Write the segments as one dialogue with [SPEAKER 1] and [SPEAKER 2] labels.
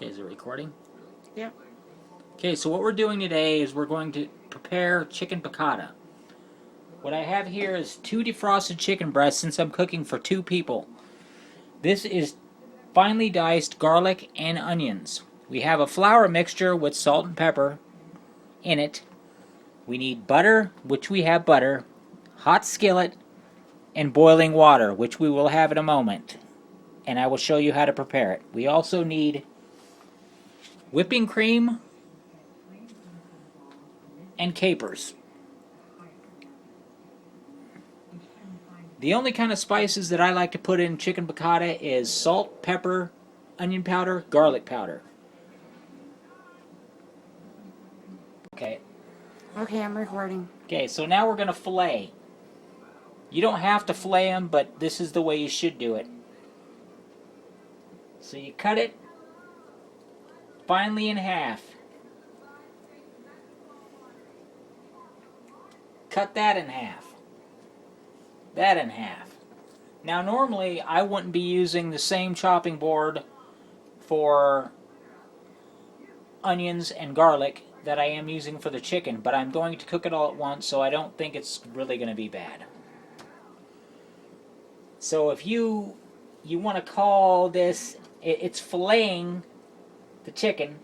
[SPEAKER 1] Okay, is it recording?
[SPEAKER 2] Yep.
[SPEAKER 1] Okay, so what we're doing today is we're going to prepare chicken piccata. What I have here is 2 defrosted chicken breasts since I'm cooking for 2 people. This is finely diced garlic and onions. We have a flour mixture with salt and pepper in it. We need butter, which we have butter, hot skillet, and boiling water, which we will have in a moment. And I will show you how to prepare it. We also need whipping cream and capers. The only kind of spices that I like to put in chicken piccata is salt, pepper, onion powder, garlic powder. Okay.
[SPEAKER 2] Okay, I'm recording.
[SPEAKER 1] Okay, so now we're going to fillet. You don't have to fillet them, but this is the way you should do it. So you cut it finely in half. Cut that in half. That in half. Now normally I wouldn't be using the same chopping board for onions and garlic that I am using for the chicken, but I'm going to cook it all at once, so I don't think it's really going to be bad. So if you want to call this, it's filleting the chicken,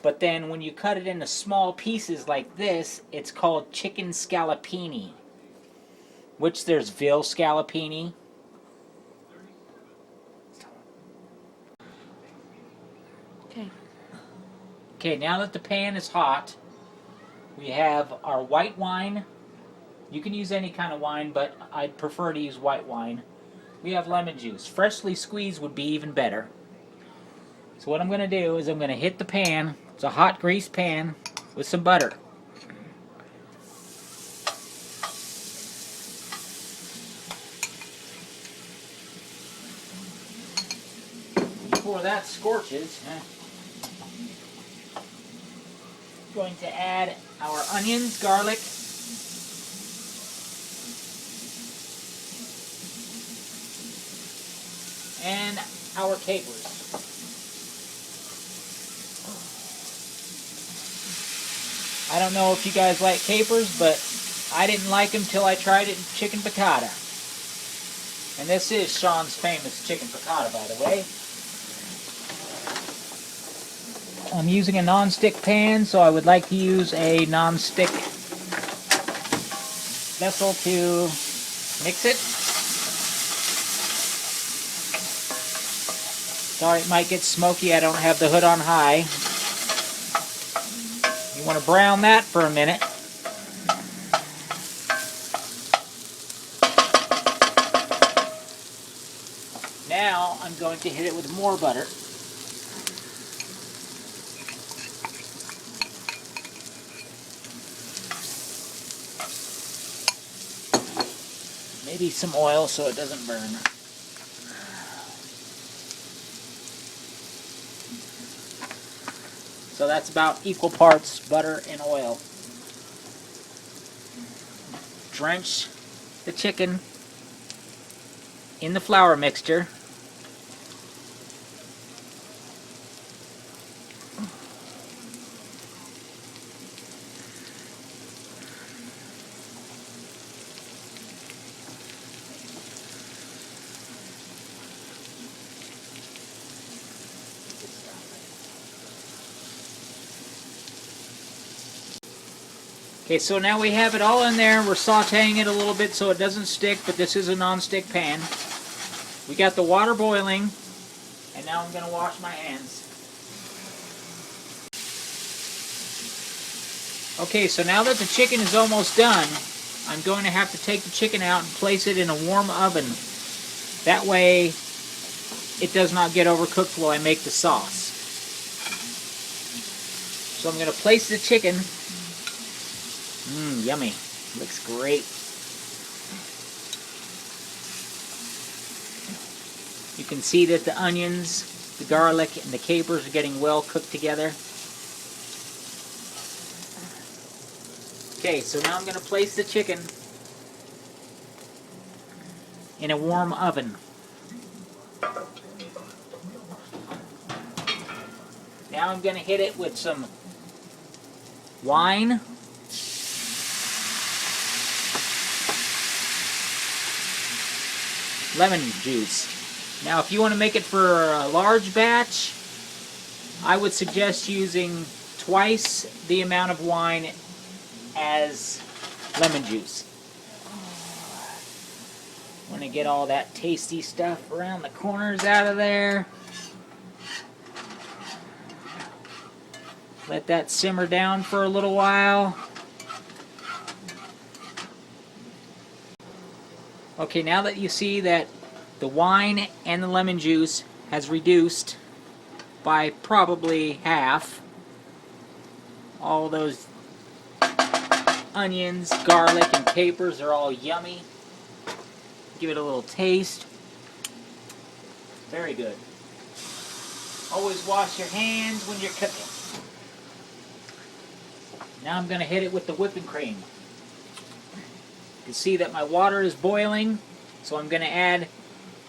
[SPEAKER 1] but then when you cut it into small pieces like this, it's called chicken scallopini, which there's veal scallopini.
[SPEAKER 2] Okay.
[SPEAKER 1] Okay, now that the pan is hot, we have our white wine. You can use any kind of wine, but I'd prefer to use white wine. We have lemon juice. Freshly squeezed would be even better. So what I'm going to do is I'm going to hit the pan. It's a hot greased pan with some butter. Before that scorches, I'm going to add our onions, garlic, and our capers. I don't know if you guys like capers, but I didn't like them till I tried it in chicken piccata. And this is Sean's famous chicken piccata, by the way. I'm using a non-stick pan, so I would like to use a non-stick vessel to mix it. Sorry, it might get smoky. I don't have the hood on high. You want to brown that for a minute. Now I'm going to hit it with more butter. Maybe some oil so it doesn't burn. So that's about equal parts butter and oil. Drench the chicken in the flour mixture. Okay, so now we have it all in there. We're sauteing it a little bit so it doesn't stick, but this is a non-stick pan. We got the water boiling, and now I'm going to wash my hands. Okay, so now that the chicken is almost done, I'm going to have to take the chicken out and place it in a warm oven. That way, it does not get overcooked while I make the sauce. So I'm going to place the chicken. Yummy. Looks great. You can see that the onions, the garlic, and the capers are getting well cooked together. Okay, so now I'm going to place the chicken in a warm oven. Now I'm going to hit it with some wine. Lemon juice. Now if you want to make it for a large batch, I would suggest using twice the amount of wine as lemon juice. Want to get all that tasty stuff around the corners out of there. Let that simmer down for a little while. Okay, now that you see that the wine and the lemon juice has reduced by probably half, all those onions, garlic, and capers are all yummy. Give it a little taste. Very good. Always wash your hands when you're cooking. Now I'm going to hit it with the whipping cream. You can see that my water is boiling, so I'm going to add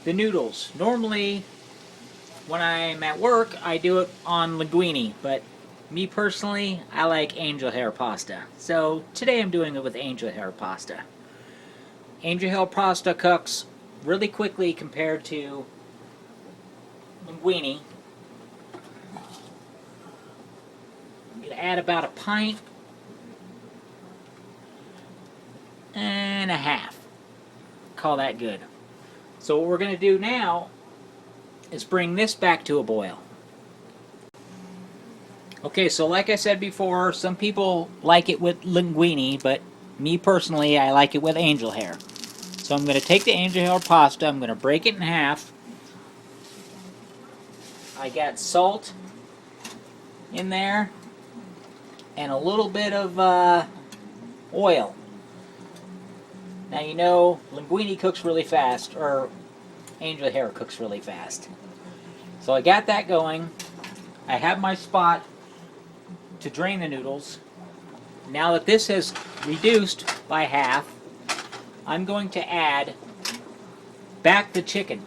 [SPEAKER 1] the noodles. Normally, when I'm at work, I do it on linguine, but me personally, I like angel hair pasta. So today I'm doing it with angel hair pasta. Angel hair pasta cooks really quickly compared to linguine. I'm going to add about a pint and a half. Call that good. So what we're going to do now is bring this back to a boil. Okay, so like I said before, some people like it with linguine, but me personally, I like it with angel hair. So I'm going to take the angel hair pasta, I'm going to break it in half. I got salt in there and a little bit of oil. Now you know linguine cooks really fast, or angel hair cooks really fast. So I got that going. I have my spot to drain the noodles. Now that this has reduced by half, I'm going to add back the chicken.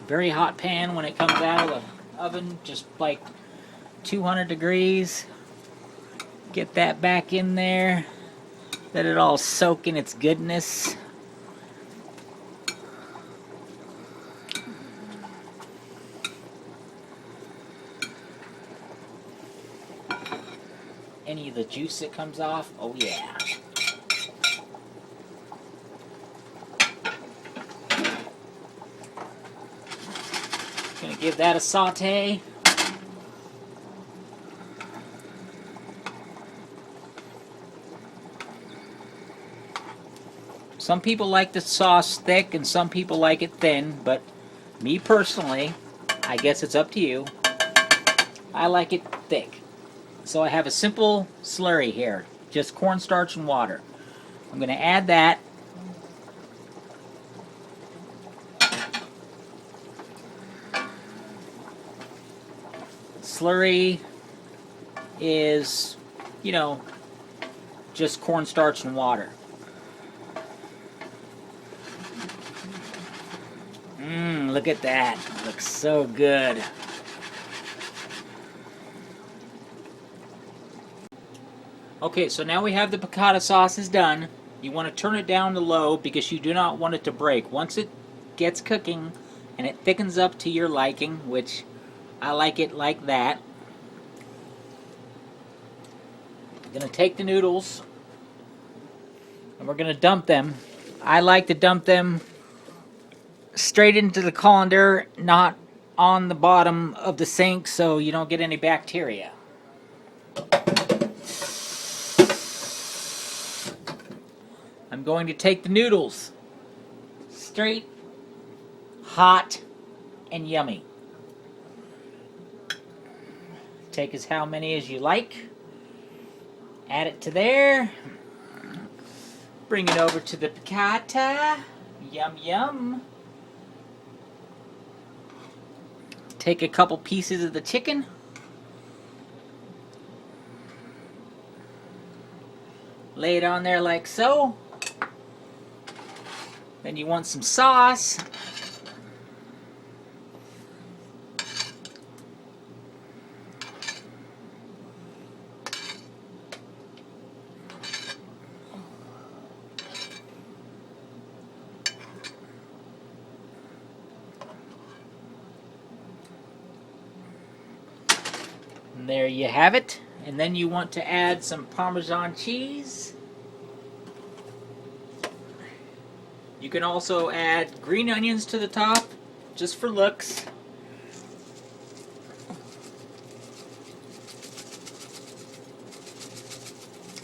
[SPEAKER 1] Very hot pan when it comes out of the oven, just like 200 degrees. Get that back in there. Let it all soak in its goodness. Any of the juice that comes off, oh yeah. Gonna give that a saute. Some people like the sauce thick and some people like it thin, but me personally, I guess it's up to you. I like it thick. So I have a simple slurry here, just cornstarch and water. I'm going to add that. Slurry is, you know, just cornstarch and water. Look at that. Looks so good. Okay, so now we have the piccata sauces done. You want to turn it down to low because you do not want it to break. Once it gets cooking and it thickens up to your liking, which I like it like that, I'm going to take the noodles and we're going to dump them. I like to dump them straight into the colander, not on the bottom of the sink so you don't get any bacteria. I'm going to take the noodles, straight, hot, and yummy. Take as how many as you like, add it to there, bring it over to the piccata, yum yum. Take a couple pieces of the chicken, lay it on there like so. Then you want some sauce. And there you have it. And then you want to add some Parmesan cheese. You can also add green onions to the top, just for looks.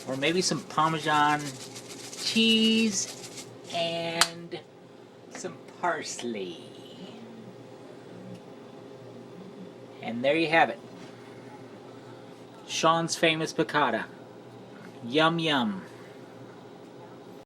[SPEAKER 1] Or maybe some Parmesan cheese and some parsley. And there you have it. Sean's famous piccata. Yum yum.